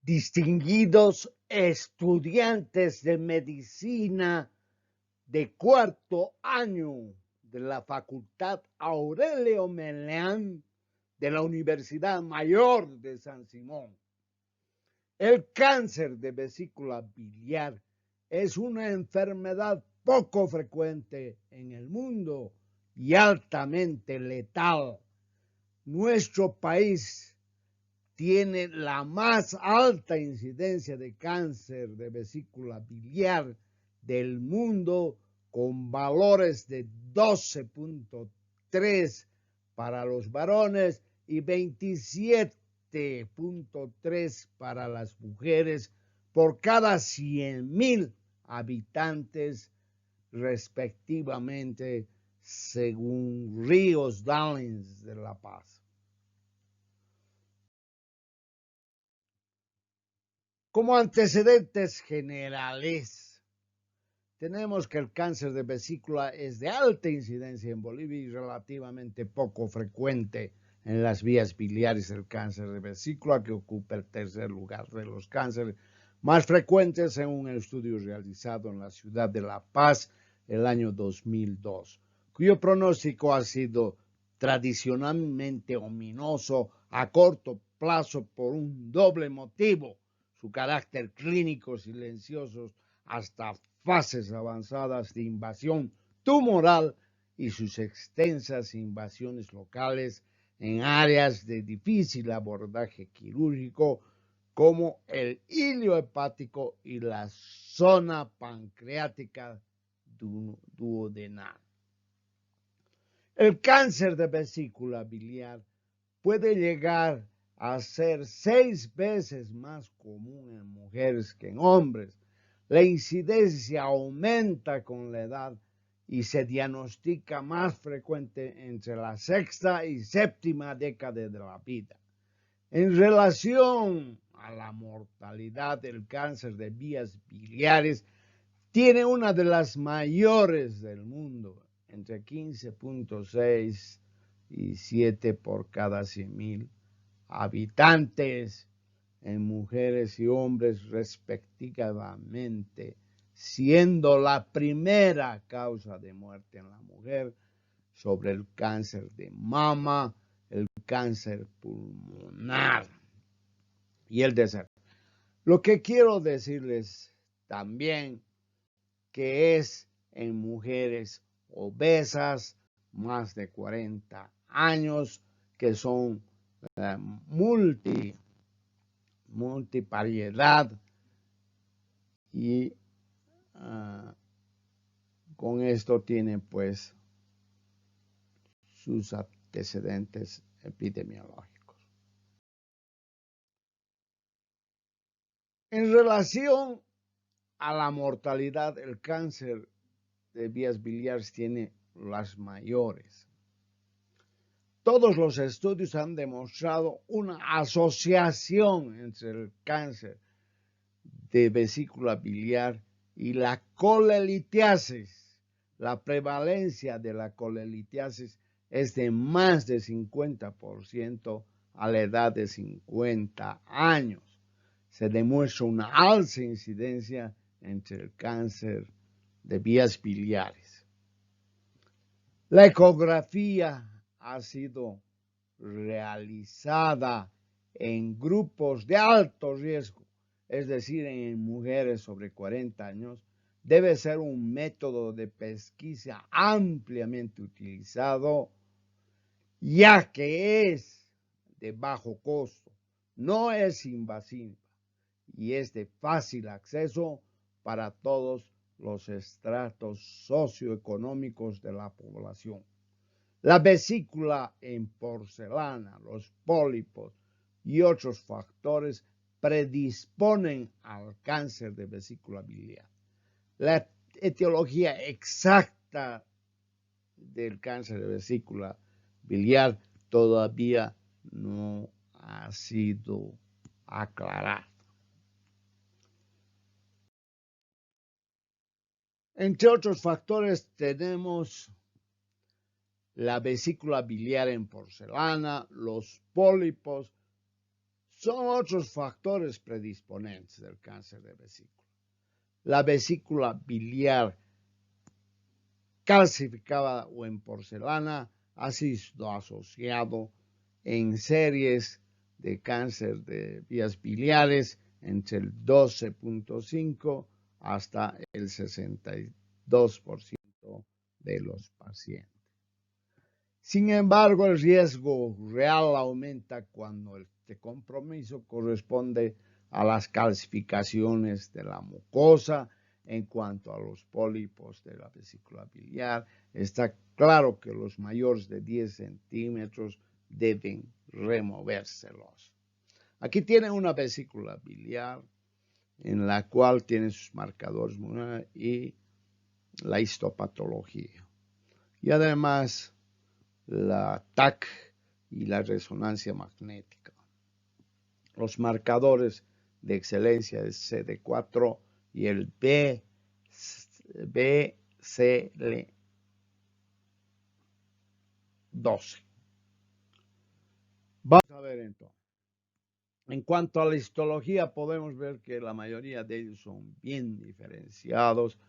distinguidos estudiantes de medicina de cuarto año de la Facultad Aurelio Meleán de la Universidad Mayor de San Simón. El cáncer de vesícula biliar es una enfermedad poco frecuente en el mundo y altamente letal. Nuestro país tiene la más alta incidencia de cáncer de vesícula biliar del mundo, con valores de 12.3 para los varones y 27.3 para las mujeres por cada 100,000 habitantes respectivamente, según Ríos Dallins de La Paz. Como antecedentes generales, tenemos que el cáncer de vesícula es de alta incidencia en Bolivia y relativamente poco frecuente en las vías biliares. El cáncer de vesícula, que ocupa el tercer lugar de los cánceres más frecuentes en un estudio realizado en la ciudad de La Paz el año 2002, cuyo pronóstico ha sido tradicionalmente ominoso a corto plazo por un doble motivo: su carácter clínico silencioso hasta fases avanzadas de invasión tumoral y sus extensas invasiones locales en áreas de difícil abordaje quirúrgico como el hilio hepático y la zona pancreática duodenal. El cáncer de vesícula biliar puede llegar a ser 6 veces más común en mujeres que en hombres. La incidencia aumenta con la edad y se diagnostica más frecuente entre la sexta y séptima década de la vida. En relación a la mortalidad, el cáncer de vías biliares tiene una de las mayores del mundo, entre 15.6 y 7 por cada 100,000 habitantes en mujeres y hombres respectivamente, siendo la primera causa de muerte en la mujer sobre el cáncer de mama, el cáncer pulmonar y el de cerebro. Lo que quiero decirles también que es en mujeres obesas, más de 40 años, que son multivariedad y con esto tiene pues sus antecedentes epidemiológicos. En relación a la mortalidad, el cáncer de vías biliares tiene las mayores. Todos los estudios han demostrado una asociación entre el cáncer de vesícula biliar y la colelitiasis. La prevalencia de la colelitiasis es de más de 50% a la edad de 50 años. Se demuestra una alta incidencia entre el cáncer de vías biliares. La ecografía ha sido realizada en grupos de alto riesgo, es decir, en mujeres sobre 40 años. Debe ser un método de pesquisa ampliamente utilizado, ya que es de bajo costo, no es invasiva y es de fácil acceso para todos los estratos socioeconómicos de la población. La vesícula en porcelana, los pólipos y otros factores predisponen al cáncer de vesícula biliar. La etiología exacta del cáncer de vesícula biliar todavía no ha sido aclarada. Entre otros factores tenemos la vesícula biliar en porcelana, los pólipos, Son otros factores predisponentes del cáncer de vesícula. La vesícula biliar calcificada o en porcelana ha sido asociado en series de cáncer de vías biliares entre el 12.5 hasta el 62% de los pacientes. Sin embargo, el riesgo real aumenta cuando este compromiso corresponde a las calcificaciones de la mucosa. En cuanto a los pólipos de la vesícula biliar, está claro que los mayores de 10 centímetros deben removérselos. Aquí tiene una vesícula biliar en la cual tiene sus marcadores y la histopatología. Y además la TAC y la resonancia magnética. Los marcadores de excelencia es CD4 y el BCL12. Vamos a ver entonces. En cuanto a la histología, podemos ver que la mayoría de ellos son bien diferenciados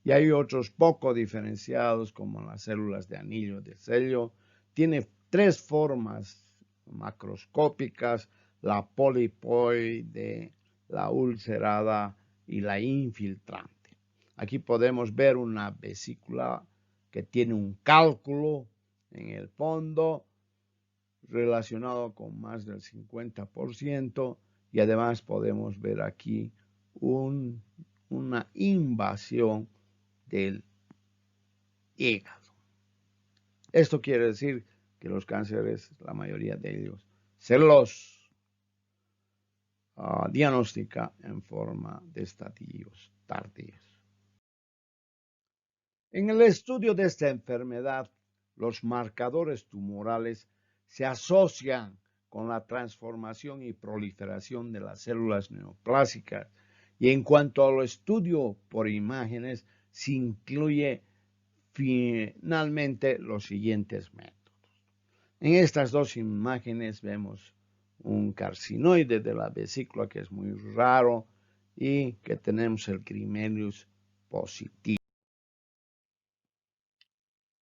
y hay otros poco diferenciados, como las células de anillo de sello. Tiene tres formas macroscópicas: la polipoide, la ulcerada y la infiltrante. Aquí podemos ver una vesícula que tiene un cálculo en el fondo relacionado con más del 50%, y además podemos ver aquí una invasión del hígado. Esto quiere decir que los cánceres, la mayoría de ellos, se los diagnostica en forma de estadios tardíos. En el estudio de esta enfermedad, los marcadores tumorales se asocian con la transformación y proliferación de las células neoplásicas, y en cuanto al estudio por imágenes, se incluye finalmente los siguientes métodos. En estas dos imágenes vemos un carcinoide de la vesícula que es muy raro y que tenemos el Grimelius positivo.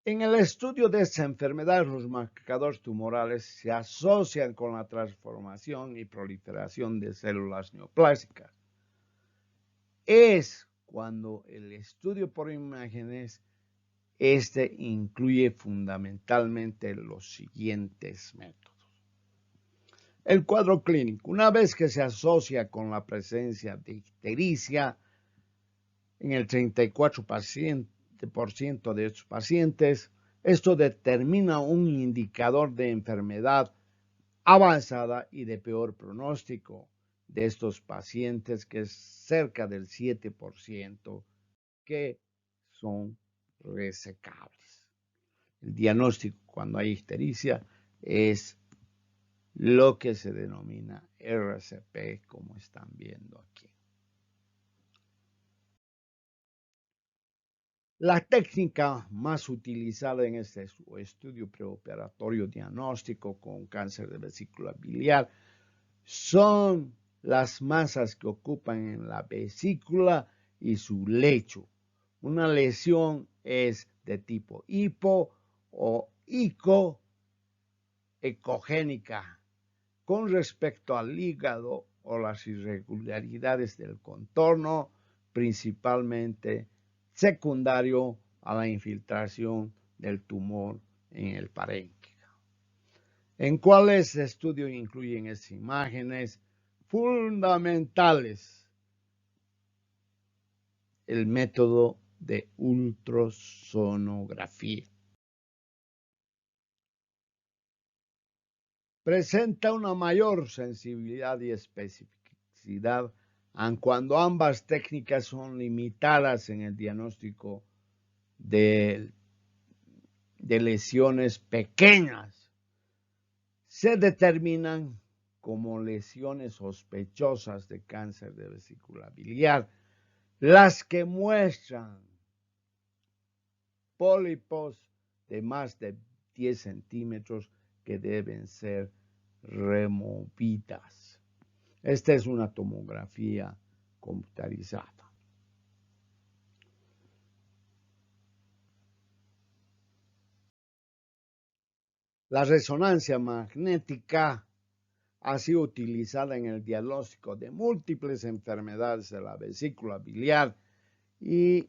En el estudio de esta enfermedad, los marcadores tumorales se asocian con la transformación y proliferación de células neoplásicas. Es cuando el estudio por imágenes incluye fundamentalmente los siguientes métodos. El cuadro clínico, una vez que se asocia con la presencia de ictericia en el 34% de estos pacientes, esto determina un indicador de enfermedad avanzada y de peor pronóstico de estos pacientes, que es cerca del 7%, que son resecables. El diagnóstico cuando hay ictericia es lo que se denomina RCP, como están viendo aquí. La técnica más utilizada en este estudio preoperatorio diagnóstico con cáncer de vesícula biliar son las masas que ocupan en la vesícula y su lecho. Una lesión es de tipo hipo o ecogénica con respecto al hígado o las irregularidades del contorno, principalmente secundario a la infiltración del tumor en el parénquima. ¿En cuáles estudios incluyen estas imágenes fundamentales? El método de ultrasonografía. Presenta una mayor sensibilidad y especificidad, aun cuando ambas técnicas son limitadas en el diagnóstico de lesiones pequeñas. Se determinan como lesiones sospechosas de cáncer de vesícula biliar las que muestran pólipos de más de 10 centímetros que deben ser removidas. Esta es una tomografía computarizada. La resonancia magnética ha sido utilizada en el diagnóstico de múltiples enfermedades de la vesícula biliar y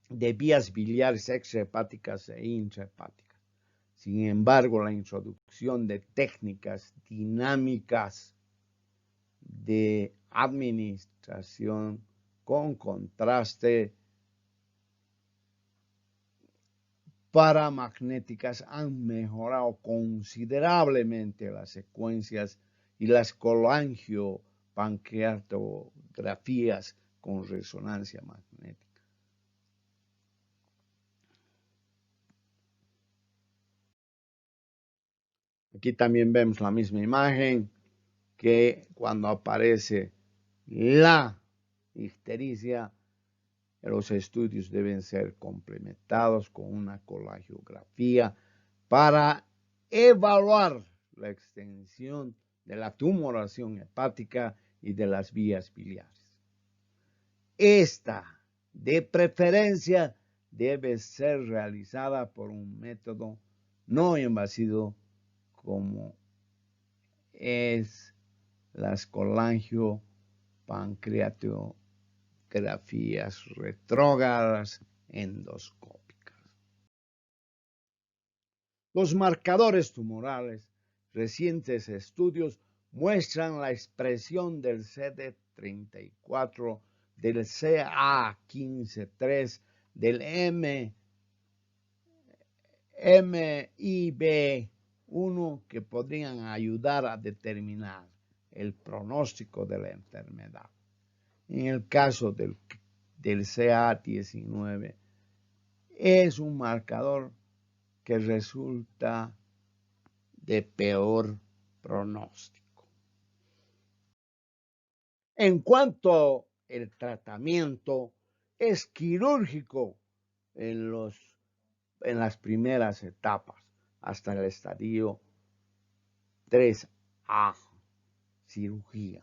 de vías biliares extrahepáticas e intrahepáticas. Sin embargo, la introducción de técnicas dinámicas de administración con contraste paramagnéticas han mejorado considerablemente las secuencias y las colangiopancreatografías con resonancia magnética. Aquí también vemos la misma imagen que cuando aparece la ictericia, los estudios deben ser complementados con una colangiografía para evaluar la extensión de la tumoración hepática y de las vías biliares. Esta, de preferencia, debe ser realizada por un método no invasivo como es las colangiopancreatografías retrógradas endoscópicas. Los marcadores tumorales, recientes estudios muestran la expresión del CD34, del CA15-3, del MIB1 que podrían ayudar a determinar el pronóstico de la enfermedad. En el caso del CA19, es un marcador que resulta de peor pronóstico. En cuanto al tratamiento, es quirúrgico en las primeras etapas, hasta el estadio 3A, cirugía.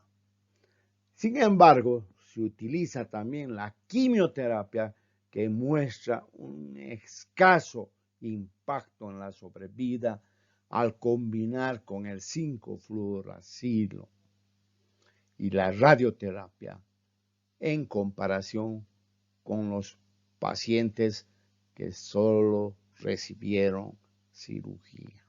Sin embargo, se utiliza también la quimioterapia que muestra un escaso impacto en la sobrevida al combinar con el 5-fluoracilo y la radioterapia en comparación con los pacientes que solo recibieron cirugía.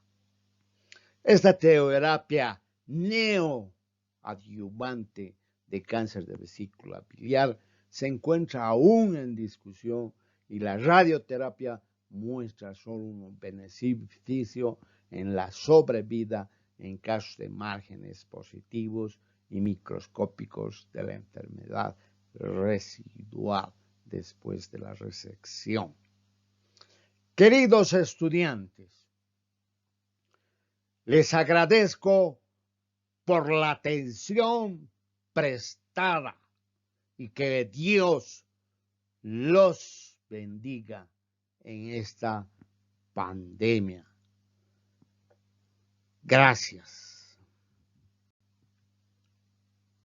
Esta terapia neoadyuvante de cáncer de vesícula biliar se encuentra aún en discusión y la radioterapia muestra solo un beneficio en la sobrevida en casos de márgenes positivos y microscópicos de la enfermedad residual después de la resección. Queridos estudiantes, les agradezco por la atención prestada y que Dios los bendiga en esta pandemia. Gracias.